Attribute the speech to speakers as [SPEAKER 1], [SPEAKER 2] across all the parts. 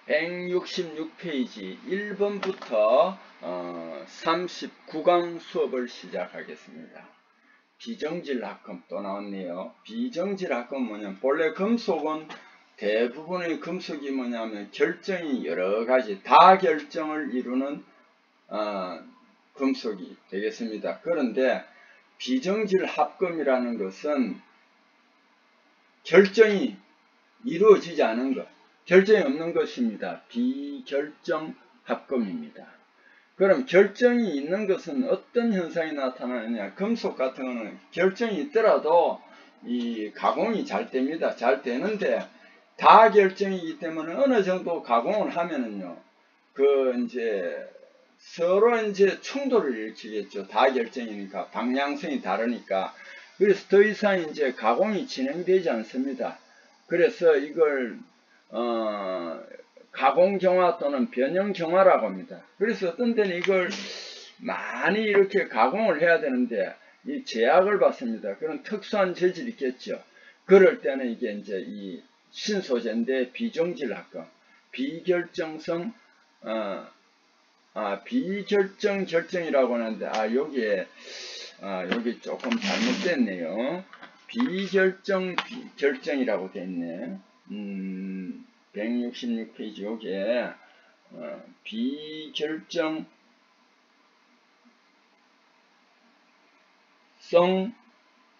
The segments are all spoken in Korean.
[SPEAKER 1] 166페이지 1번부터 39강 수업을 시작하겠습니다. 비정질합금 또 나왔네요. 비정질합금 뭐냐면 본래 금속은 대부분의 금속이 뭐냐면 결정이 여러가지 다결정을 이루는 금속이 되겠습니다. 그런데 비정질합금이라는 것은 결정이 이루어지지 않은 것, 결정이 없는 것입니다. 비결정합금입니다. 그럼 결정이 있는 것은 어떤 현상이 나타나느냐? 금속 같은 거는 결정이 있더라도 이 가공이 잘 됩니다. 잘 되는데 다결정이기 때문에 어느 정도 가공을 하면은요, 서로 충돌을 일으키겠죠. 다결정이니까 방향성이 다르니까. 그래서 더 이상 가공이 진행되지 않습니다. 그래서 이걸 가공경화 또는 변형경화라고 합니다. 그래서 어떤 때는 이걸 많이 이렇게 가공을 해야 되는데 이 제약을 받습니다. 그런 특수한 재질이 있겠죠. 그럴 때는 이게 이 신소재인데 비정질합금, 비결정성, 비결정 결정이라고 하는데 여기 조금 잘못됐네요. 비결정 결정이라고 됐네. 166페이지 여기에 비결정성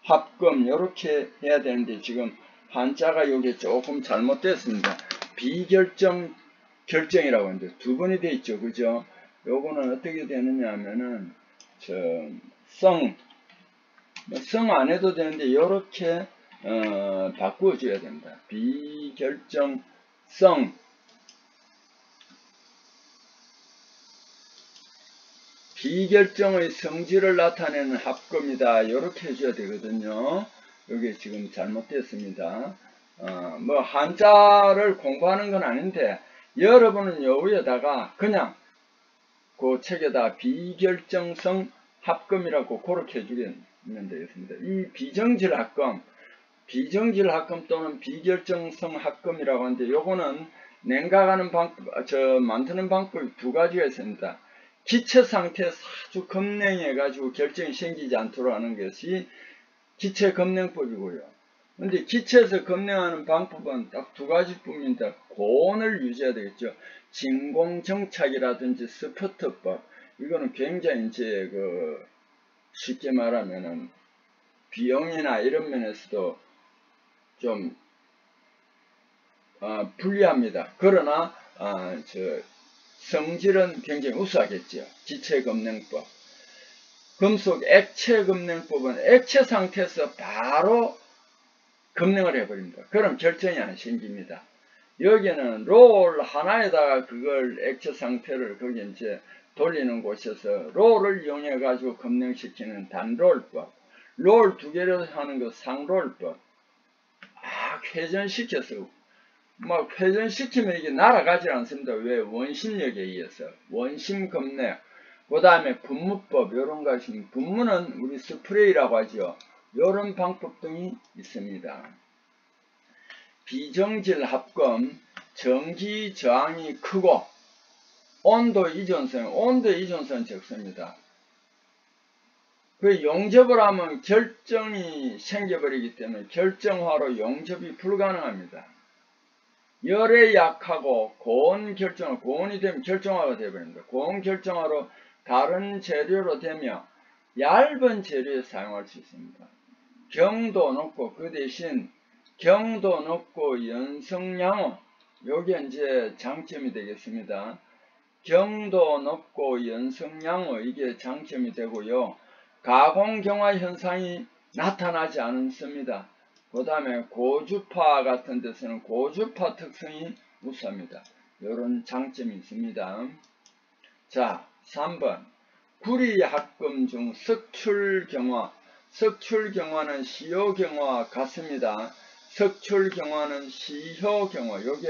[SPEAKER 1] 합금 이렇게 해야 되는데 지금 한자가 여기 조금 잘못됐습니다. 비결정 결정이라고 하는데 두 번이 돼 있죠. 그죠? 요거는 어떻게 되느냐 하면은 성 안 해도 되는데 이렇게 바꾸어 줘야 됩니다. 비결정성 비결정의 성질을 나타내는 합금이다. 이렇게 해줘야 되거든요. 여기 지금 잘못됐습니다. 한자를 공부하는 건 아닌데 여러분은 요 위에다가 그냥 그 책에다 비결정성 합금이라고 그렇게 해주면 되겠습니다. 이 비정질합금 또는 비결정성 합금이라고 하는데 요거는 냉각하는 방법, 만드는 방법이 두 가지가 있습니다. 기체 상태에서 아주 급냉해가지고 결정이 생기지 않도록 하는 것이 기체 급냉법이고요. 근데 기체에서 급냉하는 방법은 딱 두 가지뿐입니다. 고온을 유지해야 되겠죠. 진공정착이라든지 스퍼트법. 이거는 굉장히 쉽게 말하면은 비용이나 이런 면에서도 좀 불리합니다. 그러나 성질은 굉장히 우수하겠죠. 기체급냉법. 금속 액체급냉법은 액체 상태에서 바로 급냉을 해버립니다. 그럼 결정이 안 생깁니다. 여기는 롤 하나에다가 그걸 액체 상태를 거기 돌리는 곳에서 롤을 이용해 가지고 급냉시키는 단롤법, 롤 두 개를 하는 거 상롤법. 회전시켜서 회전시키면 이게 날아가지 않습니다. 왜? 원심력에 의해서 원심 급냉. 그 다음에 분무법 이런 것이 분무는 우리 스프레이라고 하죠. 이런 방법 등이 있습니다. 비정질합금 전기 저항이 크고 온도 이전성은 적습니다. 그 용접을 하면 결정이 생겨버리기 때문에 결정화로 용접이 불가능합니다. 열에 약하고 고온 결정화, 고온이 되면 결정화가 되어버립니다. 고온 결정화로 다른 재료로 되며 얇은 재료에 사용할 수 있습니다. 경도 높고 그 대신 경도 높고 연성양호, 요게 장점이 되겠습니다. 경도 높고 연성양호, 이게 장점이 되고요. 가공경화 현상이 나타나지 않습니다. 그 다음에 고주파 같은 데서는 고주파 특성이 우수합니다. 이런 장점이 있습니다. 자, 3번. 구리합금 중 석출경화. 석출경화는 시효경화와 같습니다. 석출경화는 시효경화. 요게,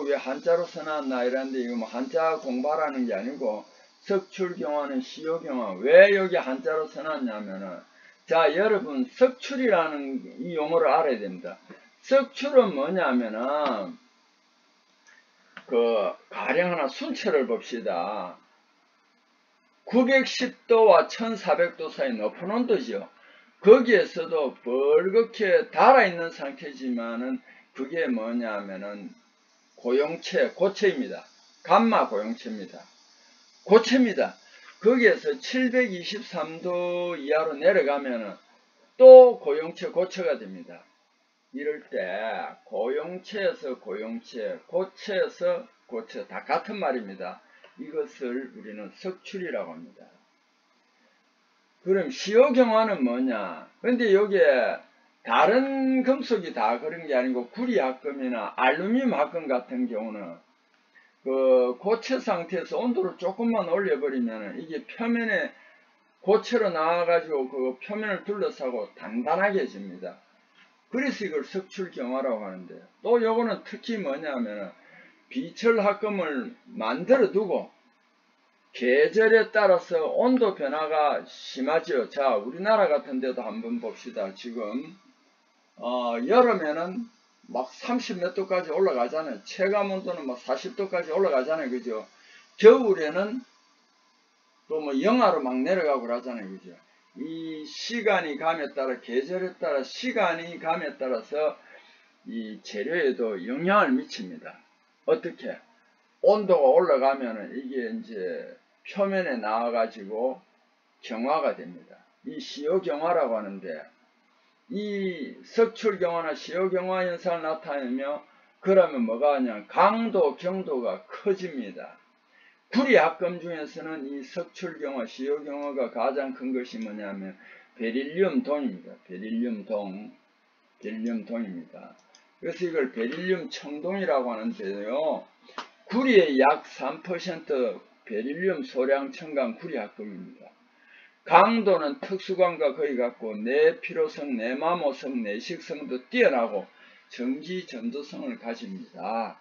[SPEAKER 1] 왜 한자로 써놨나 이런데 이거 한자 공부하라는 게 아니고 석출경화는 시효경화. 왜 여기 한자로 써놨냐면은, 자, 여러분, 석출이라는 이 용어를 알아야 됩니다. 석출은 뭐냐면은, 가령 하나 순체를 봅시다. 910도와 1400도 사이 높은 온도죠. 거기에서도 벌겋게 달아있는 상태지만은 그게 뭐냐면은 고체입니다. 감마 고용체입니다. 고체입니다. 거기에서 723도 이하로 내려가면은 또 고체가 됩니다. 이럴 때 고용체에서 고용체, 고체에서 고체 다 같은 말입니다. 이것을 우리는 석출이라고 합니다. 그럼 시효경화는 뭐냐? 근데 여기에 다른 금속이 다 그런 게 아니고 구리합금이나 알루미늄 합금 같은 경우는 그 고체 상태에서 온도를 조금만 올려버리면 이게 표면에 고체로 나와가지고 그 표면을 둘러싸고 단단하게 해집니다. 그래서 이걸 석출경화라고 하는데요. 또 요거는 특히 뭐냐면은 비철합금을 만들어 두고 계절에 따라서 온도 변화가 심하죠. 자, 우리나라 같은 데도 한번 봅시다. 지금 여름에는 막 30 몇 도까지 올라가잖아요. 체감온도는 막 40도까지 올라가잖아요. 그죠? 겨울에는 또 뭐 영하로 막 내려가고 그러잖아요. 그죠? 이 시간이 감에 따라, 계절에 따라, 시간이 감에 따라서 이 재료에도 영향을 미칩니다. 어떻게? 온도가 올라가면은 이게 이제 표면에 나와가지고 경화가 됩니다. 이 시효경화라고 하는데, 이 석출경화나 시효경화 현상을 나타내며 그러면 뭐가 하냐? 강도, 경도가 커집니다. 구리합금 중에서는 이 석출경화, 시효경화가 가장 큰 것이 뭐냐면 베릴륨동입니다. 베릴륨동입니다. 그래서 이걸 베릴륨 청동이라고 하는데요. 구리의 약 3% 베릴륨 소량 첨가한 구리합금입니다. 강도는 특수광과 거의 같고 내피로성, 내마모성, 내식성도 뛰어나고 정지전도성을 가집니다.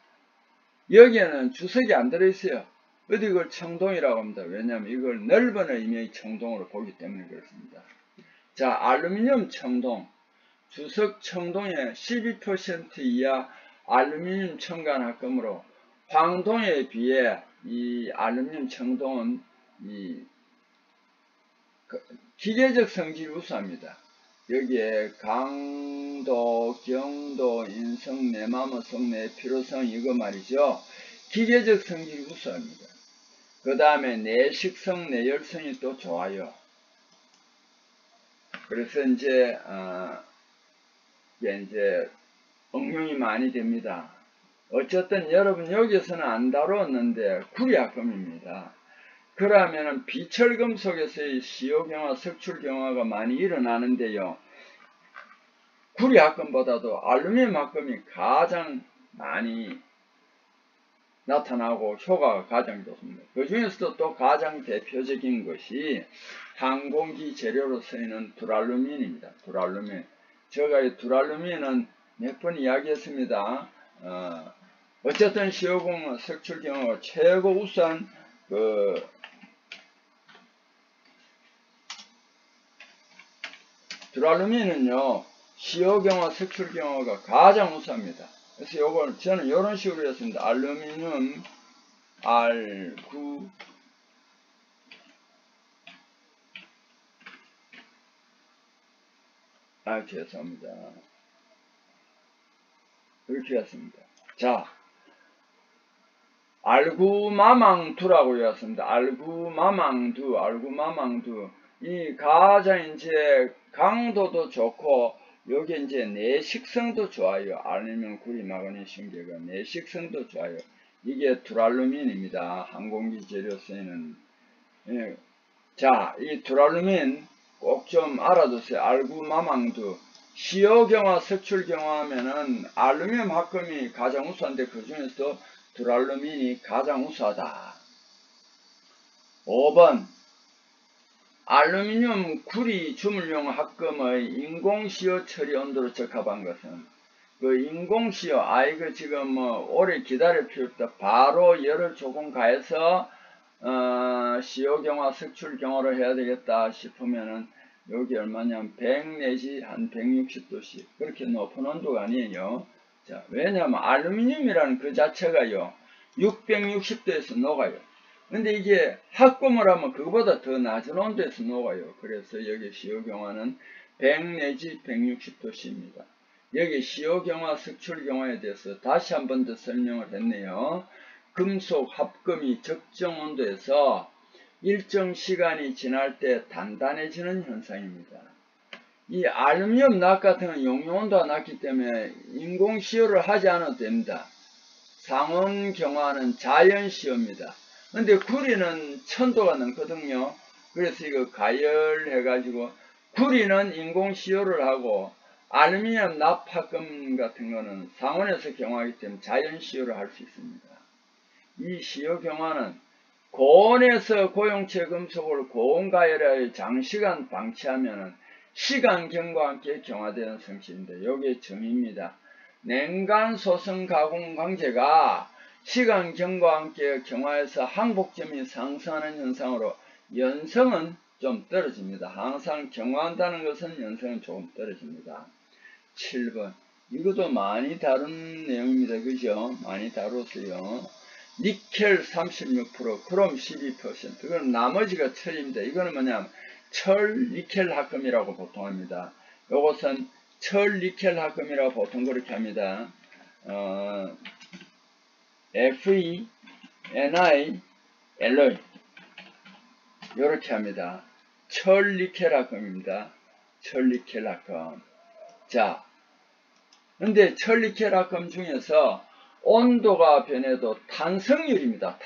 [SPEAKER 1] 여기에는 주석이 안 들어있어요. 어디 이걸 청동이라고 합니다. 왜냐하면 이걸 넓은 의미의 청동으로 보기 때문에 그렇습니다. 자, 알루미늄 청동. 주석 청동의 12% 이하 알루미늄 첨가합금으로 황동에 비해 이 알루미늄 청동은 이 기계적 성질이 우수합니다. 여기에 강도, 경도, 인성, 내마모성, 내피로성 이거 말이죠. 기계적 성질이 우수합니다. 그 다음에 내식성, 내열성이 또 좋아요. 그래서 이제 응용이 많이 됩니다. 어쨌든 여러분 여기서는 안 다루었는데 구리합금입니다. 그러면은 비철금속에서의 시효경화, 석출경화가 많이 일어나는데요. 구리합금보다도 알루미늄 합금이 가장 많이 나타나고 효과가 가장 좋습니다. 그 중에서도 또 가장 대표적인 것이 항공기 재료로 쓰이는 두랄루민입니다. 두랄루민. 제가 이 두랄루민은 몇 번 이야기했습니다. 어쨌든 시효경화, 석출경화가 최고 우수한 두랄루민은요, 시효경화, 석출경화가 가장 우수합니다. 그래서 요걸 저는 이런 식으로 했습니다. 알루미늄 R9 죄송합니다. 이렇게 했습니다. 자, 알구마망두라고 했습니다. 알구마망두. 이 가장 이제 강도도 좋고, 여기 이제 내식성도 좋아요. 알루미늄, 구리, 마그네슘, 계가 내식성도 좋아요. 이게 두랄루민입니다. 항공기 재료 쓰이는. 예. 자, 이 두랄루민 꼭 좀 알아두세요. 알구마망두. 시효경화, 석출경화 하면은 알루미늄 합금이 가장 우수한데 그 중에서도 두랄루민이 가장 우수하다. 5번 알루미늄 구리 주물용 합금의 인공시효 처리 온도로 적합한 것은 그 인공시효 이거 지금 뭐 오래 기다릴 필요 없다. 바로 열을 조금 가해서 시효경화, 석출경화를 해야 되겠다 싶으면은 여기 얼마냐면 100 내지 한 160도씩 그렇게 높은 온도가 아니에요. 자, 왜냐하면 알루미늄이라는 그 자체가요 660도에서 녹아요. 근데 이게 합금을 하면 그거보다 더 낮은 온도에서 녹아요. 그래서 여기 시효경화는 100 내지 160도씨입니다. 여기 시효경화, 석출경화에 대해서 다시 한 번 더 설명을 했네요. 금속 합금이 적정 온도에서 일정 시간이 지날 때 단단해지는 현상입니다. 이 알루미늄 납 같은 건 용융온도가 낮기 때문에 인공시효를 하지 않아도 됩니다. 상온경화는 자연시효입니다. 근데 구리는 1000도가 넘거든요. 그래서 이거 가열해가지고 구리는 인공시효를 하고 알루미늄 납합금 같은 거는 상온에서 경화하기 때문에 자연시효를 할 수 있습니다. 이 시효경화는 고온에서 고용체 금속을 고온가열하여 장시간 방치하면 시간경과 함께 경화되는 성질인데 요게 정의입니다. 냉간 소성 가공 광재가 시간경과 함께 경화해서 항복점이 상승하는 현상으로 연성은 좀 떨어집니다. 항상 경화한다는 것은 연성은 조금 떨어집니다. 7번 이것도 많이 다룬 내용입니다. 그죠? 많이 다뤘어요. 니켈 36%, 크롬 12%. 이건 나머지가 철입니다. 이거는 뭐냐면 철 니켈 합금이라고 보통 합니다. 요것은 철 니켈 합금이라고 보통 그렇게 합니다. Fe, Ni, Alloy 요렇게 합니다. 철 니켈 합금입니다. 철 니켈 합금. 자, 근데 철 니켈 합금 중에서 온도가 변해도 탄성률입니다.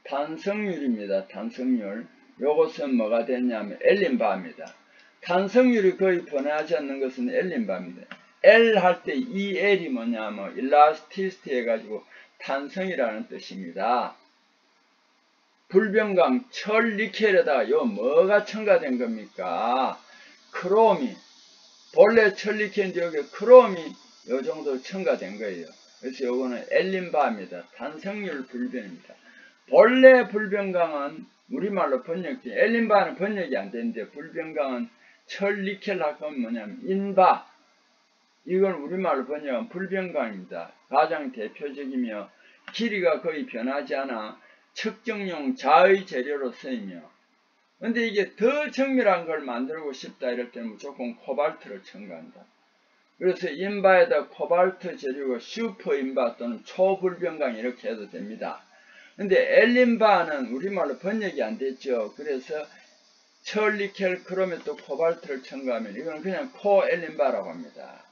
[SPEAKER 1] 탄성률입니다. 탄성률. 요것은 뭐가 됐냐면 엘린바입니다. 탄성률이 거의 변하지 않는 것은 엘린바입니다. L 할 때 이 L이 뭐냐면 일라스티시티 해가지고 탄성이라는 뜻입니다. 불변강 철 니켈에다가 요 뭐가 첨가된 겁니까? 크롬이. 본래 철 니켈인데 여기 크롬이 요 정도 첨가된 거예요. 그래서 요거는 엘린바입니다. 탄성률 불변입니다. 본래 불변강은 우리말로 번역돼 엘린바는 번역이 안 되는데 불변강은 철 니켈 합금은 뭐냐면 인바. 이걸 우리말로 번역하면 불변강입니다. 가장 대표적이며 길이가 거의 변하지 않아 측정용 자의 재료로 쓰이며 근데 이게 더 정밀한 걸 만들고 싶다 이럴 때는 무조건 코발트를 첨가한다. 그래서 인바에다 코발트 재료가 슈퍼 인바 또는 초불변강 이렇게 해도 됩니다. 근데 엘린바는 우리말로 번역이 안 됐죠. 그래서 철, 니켈, 크롬에 또 코발트를 첨가하면 이건 그냥 코엘린바라고 합니다.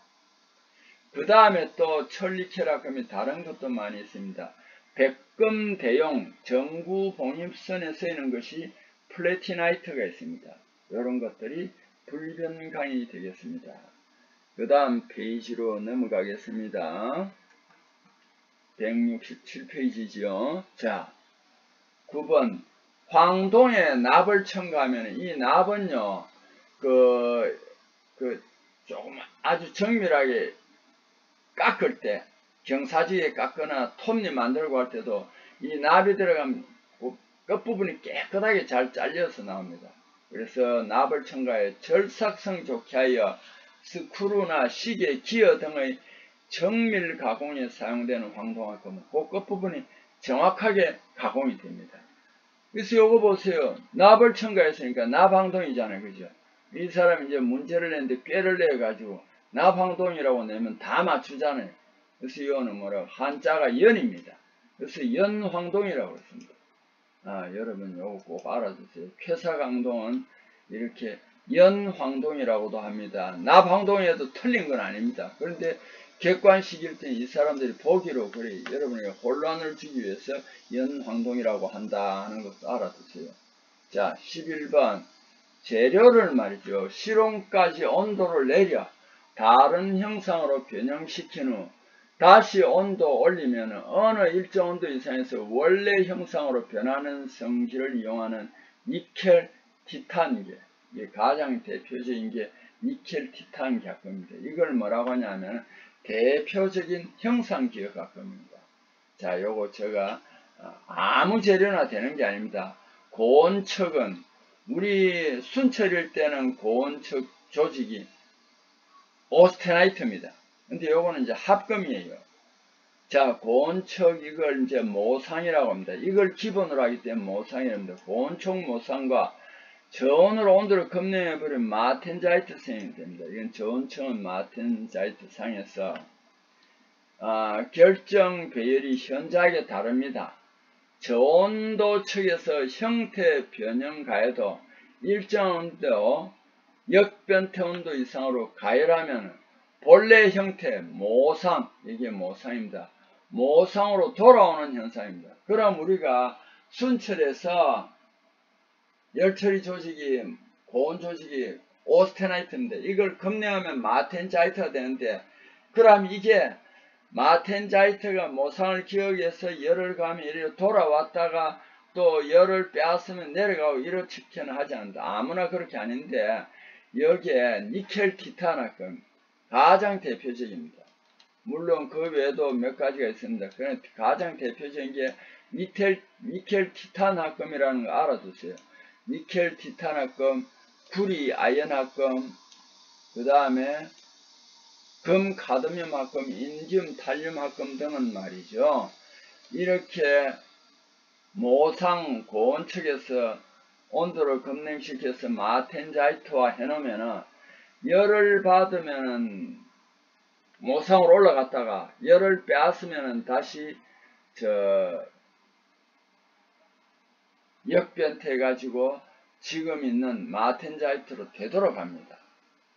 [SPEAKER 1] 그 다음에 또 철, 니켈 합금이 다른 것도 많이 있습니다. 백금 대용 전구 봉입선에 쓰이는 것이 플래티나이트가 있습니다. 이런 것들이 불변강이 되겠습니다. 그 다음 페이지로 넘어가겠습니다. 167페이지죠. 자, 9번 황동에 납을 첨가하면 이 납은요, 조금 아주 정밀하게 깎을 때, 경사지에 깎거나 톱니 만들고 할 때도 이 납이 들어가면 끝부분이 깨끗하게 잘 잘려서 나옵니다. 그래서 납을 첨가해 절삭성 좋게 하여 스크루나 시계, 기어 등의 정밀 가공에 사용되는 황동합금은 그 끝부분이 정확하게 가공이 됩니다. 그래서 요거 보세요. 납을 첨가했으니까 납황동이잖아요. 그죠? 이 사람이 이제 문제를 냈는데 꾀를 내가지고 납황동이라고 내면 다 맞추잖아요. 그래서 이거는 뭐라고? 한자가 연입니다. 그래서 연황동이라고 했습니다. 여러분 요거 꼭 알아두세요. 쾌사강동은 이렇게 연황동이라고도 합니다. 납황동에도 틀린 건 아닙니다. 그런데 객관식일 때 이 사람들이 보기로 그래 여러분에게 혼란을 주기 위해서 연황동이라고 한다는 것도 알아두세요. 자, 11번 재료를 말이죠. 실온까지 온도를 내려 다른 형상으로 변형시킨 후 다시 온도 올리면 어느 일정 온도 이상에서 원래 형상으로 변하는 성질을 이용하는 니켈 티탄계. 이게 가장 대표적인 게 니켈 티탄 합금입니다. 이걸 뭐라고 하냐면 대표적인 형상 기억 합금입니다. 자, 요거 제가 아무 재료나 되는 게 아닙니다. 고온척은 우리 순철일 때는 고온척 조직이 오스테나이트입니다. 근데 요거는 이제 합금이에요. 자, 고온척 이걸 이제 모상이라고 합니다. 이걸 기본으로 하기 때문에 모상이랍니다. 고온척 모상과 저온으로 온도를 급냉해버린 마텐자이트 상이 됩니다. 이건 저온층은 마텐자이트 상에서 결정 배열이 현저하게 다릅니다. 저온도 측에서 형태 변형 가해도 일정 온도 역변태 온도 이상으로 가열하면 본래 형태 모상, 이게 모상입니다. 모상으로 돌아오는 현상입니다. 그럼 우리가 순철에서 열처리 조직이 고온 조직이 오스테나이트인데 이걸 급냉하면 마텐자이트가 되는데, 그럼 이게 마텐자이트가 모상을 기억해서 열을 가면 이렇게 돌아왔다가 또 열을 빼앗으면 내려가고 이렇게는 하지 않는다. 아무나 그렇게 아닌데 여기에 니켈 티타나금 가장 대표적입니다. 물론 그 외에도 몇 가지가 있습니다. 그런데 가장 대표적인 게 니켈 티탄합금이라는 거 알아두세요. 니켈 티탄합금, 구리 아연합금, 그 다음에 금 카드뮴 합금, 인듐 탈륨 합금 등은 말이죠. 이렇게 모상 고온 측에서 온도를 급냉시켜서 마텐자이트화 해놓으면은 열을 받으면은 모상으로 올라갔다가 열을 빼앗으면은 다시 역변태 가지고 지금 있는 마텐자이트로 되돌아갑니다.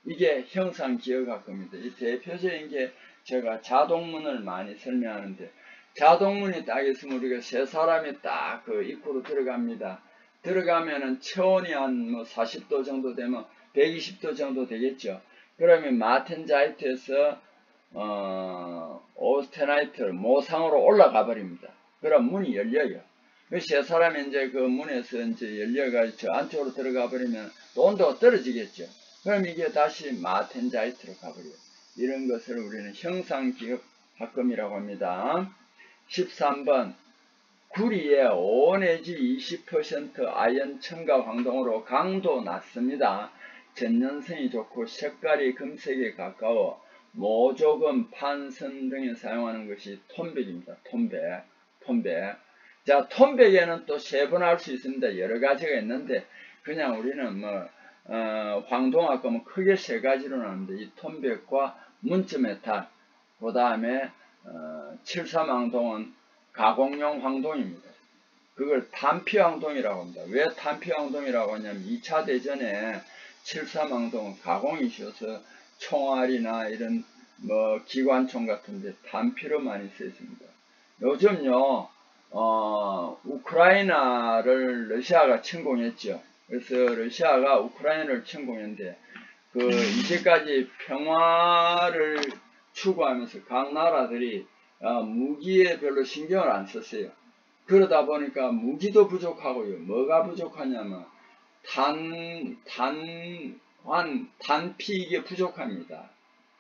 [SPEAKER 1] 이게 형상 기억학급입니다. 이 대표적인 게 제가 자동문을 많이 설명하는데, 자동문이 딱 있으면 우리가 세 사람이 딱 그 입구로 들어갑니다. 들어가면은 체온이 한 뭐 40도 정도 되면 120도 정도 되겠죠. 그러면 마텐자이트에서 오스테나이트 모상으로 올라가 버립니다. 그럼 문이 열려요. 세 사람이 이제 그 문에서 이제 열려가 저 안쪽으로 들어가 버리면 또 온도가 떨어지겠죠. 그럼 이게 다시 마텐자이트로 가버려요. 이런 것을 우리는 형상기억합금이라고 합니다. 13번 구리에 5 내지 20% 아연 첨가 황동으로 강도 낮습니다. 전연성이 좋고 색깔이 금색에 가까워 모조금, 판선 등에 사용하는 것이 톤백입니다. 톤백. 자, 톤백에는 또 세분할 수 있습니다. 여러 가지가 있는데 그냥 우리는 뭐 황동합금은 크게 세 가지로 나누는데, 이 톤백과 문점메탈, 그 다음에 73황동은 가공용 황동입니다. 그걸 탄피황동이라고 합니다. 왜 탄피황동이라고 하냐면 2차 대전에 73황동은 가공이 쉬워서 총알이나 이런 뭐 기관총 같은데 탄피로 많이 쓰였습니다. 요즘요 우크라이나를 러시아가 침공했죠. 그래서 러시아가 우크라이나를 침공했는데 그 이제까지 평화를 추구하면서 각 나라들이 무기에 별로 신경을 안 썼어요. 그러다 보니까 무기도 부족하고요. 뭐가 부족하냐면 단피 이게 부족합니다.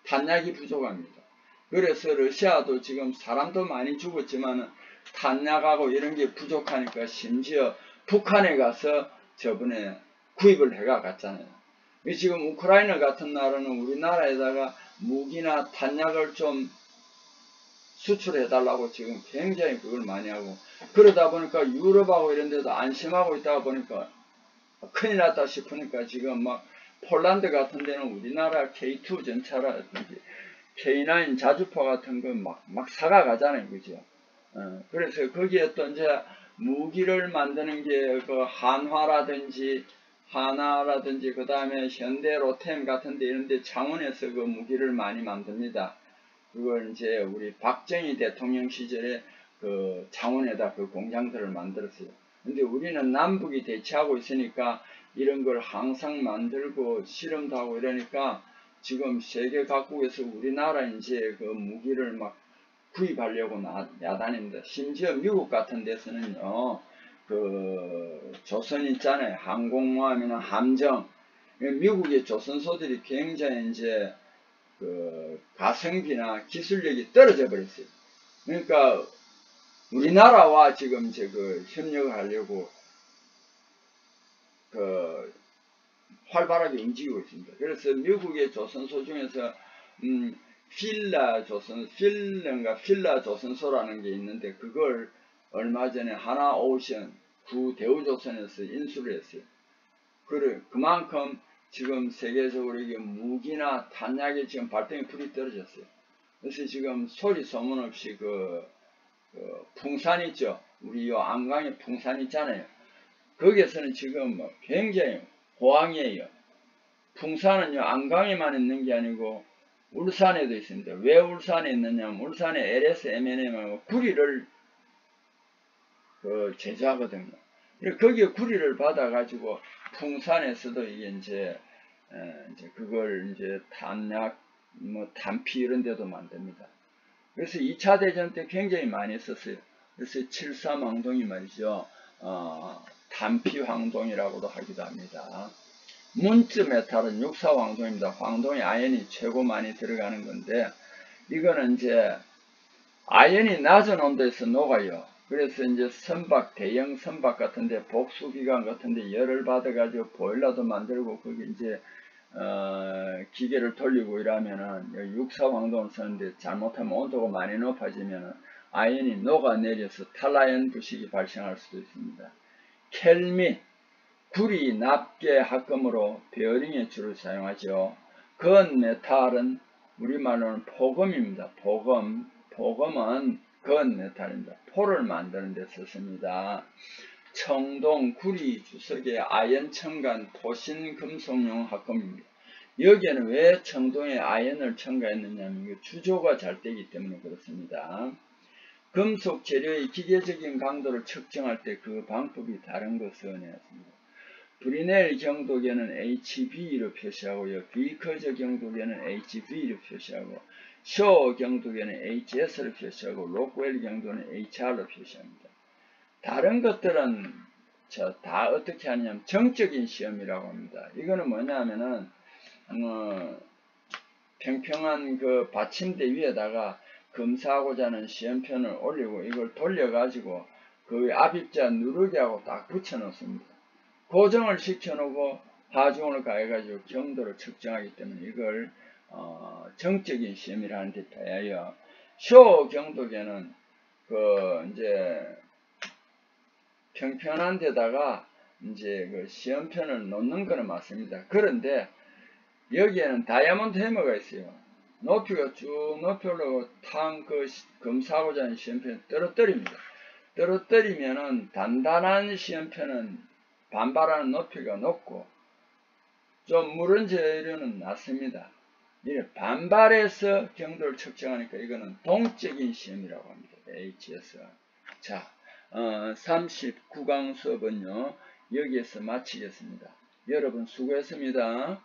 [SPEAKER 1] 탄약이 부족합니다. 그래서 러시아도 지금 사람도 많이 죽었지만 탄약하고 이런 게 부족하니까 심지어 북한에 가서 저번에 구입을 해가 갔잖아요. 지금 우크라이나 같은 나라는 우리나라에다가 무기나 탄약을 좀 수출해달라고 지금 굉장히 그걸 많이 하고, 그러다 보니까 유럽하고 이런 데도 안심하고 있다가 보니까 큰일 났다 싶으니까 지금 막 폴란드 같은 데는 우리나라 K2 전차라든지 K9 자주포 같은 거 막 사가 가잖아요. 그죠? 그래서 거기에 또 이제 무기를 만드는 게 그 한화라든지 하나라든지 그 다음에 현대 로템 같은 데 이런 데 창원에서 그 무기를 많이 만듭니다. 그걸 이제 우리 박정희 대통령 시절에 그 창원에다 그 공장들을 만들었어요. 근데 우리는 남북이 대치하고 있으니까 이런 걸 항상 만들고 실험도 하고 이러니까 지금 세계 각국에서 우리나라 이제 그 무기를 막 구입하려고 야단입니다. 심지어 미국 같은 데서는요, 그 조선 있잖아요. 항공모함이나 함정. 미국의 조선소들이 굉장히 이제 그 가성비나 기술력이 떨어져 버렸어요. 그러니까 우리나라와 지금 이제 그 협력을 하려고 그 활발하게 움직이고 있습니다. 그래서 미국의 조선소 중에서 필라 조선소라는 게 있는데 그걸 얼마 전에 하나오션 구대우조선에서 인수를 했어요. 그만큼 지금 세계적으로 이게 무기나 탄약이 지금 발등에 불이 떨어졌어요. 그래서 지금 소리 소문 없이 풍산 있죠. 우리 요 안강에 풍산 있잖아요. 거기에서는 지금 굉장히 호황이에요. 풍산은요 안강에만 있는 게 아니고 울산에도 있습니다. 왜 울산에 있느냐면 울산에 LS M&M하고 구리를 제조하거든요. 거기에 구리를 받아가지고 풍산에서도 이게 이제 그걸 이제 탄약, 탄피 이런 데도 만듭니다. 그래서 2차 대전 때 굉장히 많이 썼어요. 그래서 7.3황동이 말이죠. 탄피황동이라고도 하기도 합니다. 문즈 메탈은 6.4황동입니다. 황동에 아연이 최고 많이 들어가는 건데 이거는 이제 아연이 낮은 온도에서 녹아요. 그래서 이제 선박, 대형 선박 같은데 복수기관 같은데 열을 받아가지고 보일러도 만들고 거기 이제 기계를 돌리고 이러면은 6.4황동을 쓰는데 잘못하면 온도가 많이 높아지면은 아연이 녹아내려서 탈라연 부식이 발생할 수도 있습니다. 켈민, 구리 납계 합금으로 베어링에 주로 사용하죠. 건메탈은 우리말로는 포금입니다. 포금은 건메탈입니다. 포를 만드는 데 썼습니다. 청동, 구리, 주석의 아연, 첨간, 토신, 금속용 합금입니다. 여기에는 왜 청동에 아연을 첨가했느냐면 주조가 잘 되기 때문에 그렇습니다. 금속 재료의 기계적인 강도를 측정할 때 그 방법이 다른 것을 원했습니다. 브리넬 경도계는 HB로 표시하고요. 비커저 경도계는 HV로 표시하고 쇼 경도계는 HS로 표시하고 로크웰 경도는 HR로 표시합니다. 다른 것들은 다 어떻게 하냐면 정적인 시험이라고 합니다. 이거는 뭐냐면은 평평한 그 받침대 위에다가 검사하고자 하는 시험편을 올리고 이걸 돌려가지고 그 앞입자 누르기하고 딱 붙여 놓습니다. 고정을 시켜놓고 하중을 가해가지고 경도를 측정하기 때문에 이걸 정적인 시험이라는 데 따라요. 쇼 경도계는 이제 평평한 데다가 이제 그 시험편을 놓는 거는 맞습니다. 그런데 여기에는 다이아몬드 해머가 있어요. 높이가 쭉 높이 올라가고 검사하고자 하는 시험편을 떨어뜨립니다. 떨어뜨리면은 단단한 시험편은 반발하는 높이가 높고 좀 무른 재료는 낮습니다. 반발해서 경도를 측정하니까 이거는 동적인 시험이라고 합니다. HS. 자, 39강 수업은요 여기에서 마치겠습니다. 여러분 수고했습니다.